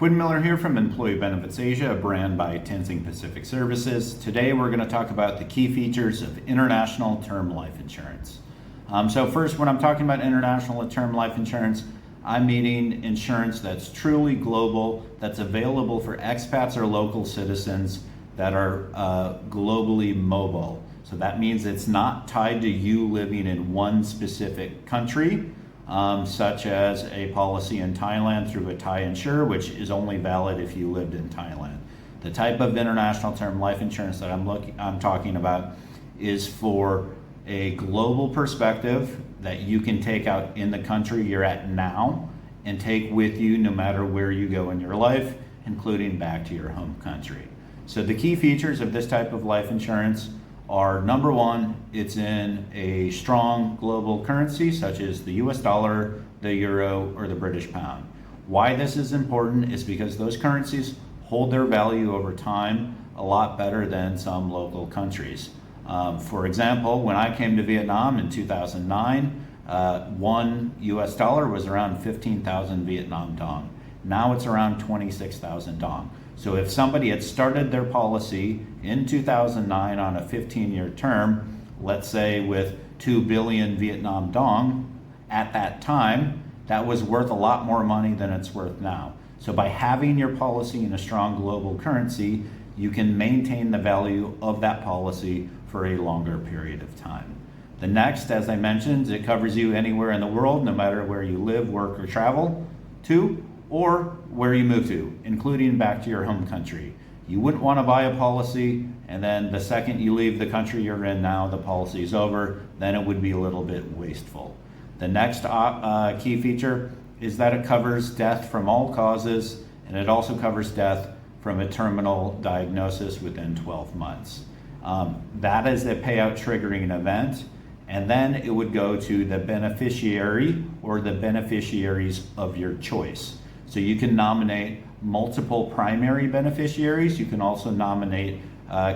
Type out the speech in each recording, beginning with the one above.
Quinn Miller here from Employee Benefits Asia, a brand by Tenzing Pacific Services. Today we're going to talk about the key features of international term life insurance. So first, when I'm talking about international term life insurance, I'm meaning insurance that's truly global, that's available for expats or local citizens that are globally mobile. So that means it's not tied to you living in one specific country, such as a policy in Thailand through a Thai insurer, which is only valid if you lived in Thailand. The type of international term life insurance that I'm talking about is for a global perspective that you can take out in the country you're at now and take with you no matter where you go in your life, including back to your home country. So the key features of this type of life insurance are, number one, it's in a strong global currency such as the US dollar, the euro, or the British pound. Why this is important is because those currencies hold their value over time a lot better than some local countries. For example, when I came to Vietnam in 2009, one US dollar was around 15,000 Vietnam dong. Now it's around 26,000 dong. So if somebody had started their policy in 2009 on a 15-year term, let's say with 2 billion Vietnam dong, at that time, that was worth a lot more money than it's worth now. So by having your policy in a strong global currency, you can maintain the value of that policy for a longer period of time. The next, as I mentioned, it covers you anywhere in the world, no matter where you live, work, or travel to, or where you move to, including back to your home country. You wouldn't want to buy a policy and then the second you leave the country you're in now, the policy is over, then it would be a little bit wasteful. The next key feature is that it covers death from all causes, and it also covers death from a terminal diagnosis within 12 months. That is a payout triggering event, and then it would go to the beneficiary or the beneficiaries of your choice. So you can nominate multiple primary beneficiaries. You can also nominate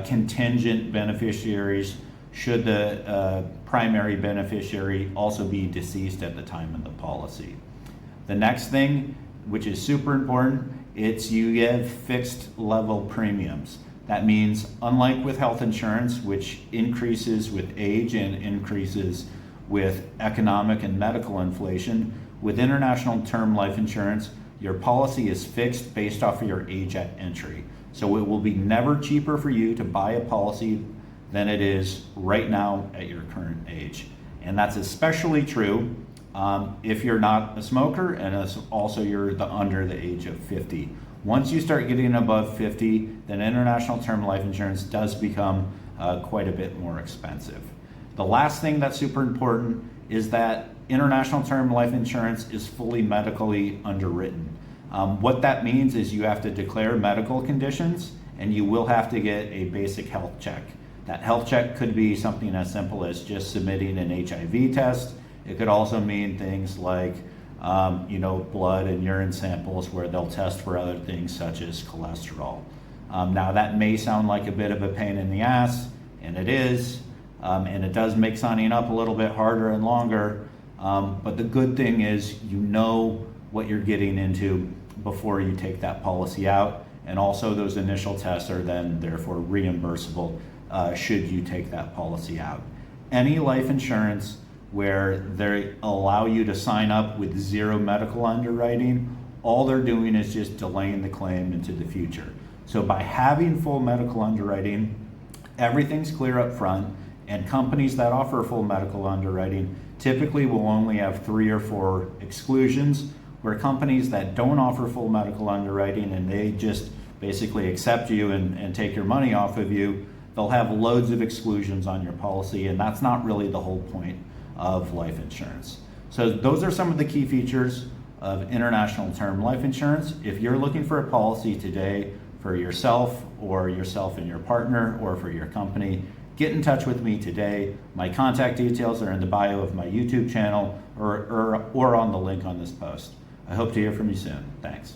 contingent beneficiaries should the primary beneficiary also be deceased at the time of the policy. The next thing, which is super important, it's you have fixed level premiums. That means, unlike with health insurance, which increases with age and increases with economic and medical inflation, with international term life insurance, your policy is fixed based off of your age at entry. So it will be never cheaper for you to buy a policy than it is right now at your current age. And that's especially true if you're not a smoker and also you're under the age of 50. Once you start getting above 50, then international term life insurance does become quite a bit more expensive. The last thing that's super important is that international term life insurance is fully medically underwritten. What that means is you have to declare medical conditions and you will have to get a basic health check. That health check could be something as simple as just submitting an HIV test. It could also mean things like blood and urine samples where they'll test for other things such as cholesterol. Now that may sound like a bit of a pain in the ass, and it is, and it does make signing up a little bit harder and longer, but the good thing is you know what you're getting into before you take that policy out, and also those initial tests are then therefore reimbursable should you take that policy out. Any life insurance where they allow you to sign up with zero medical underwriting, all they're doing is just delaying the claim into the future. So by having full medical underwriting, everything's clear up front, and companies that offer full medical underwriting typically will only have 3 or 4 exclusions, where companies that don't offer full medical underwriting and they just basically accept you and take your money off of you, they'll have loads of exclusions on your policy, and that's not really the whole point of life insurance. So those are some of the key features of international term life insurance. If you're looking for a policy today for yourself and your partner or for your company, get in touch with me today. My contact details are in the bio of my YouTube channel or on the link on this post. I hope to hear from you soon. Thanks.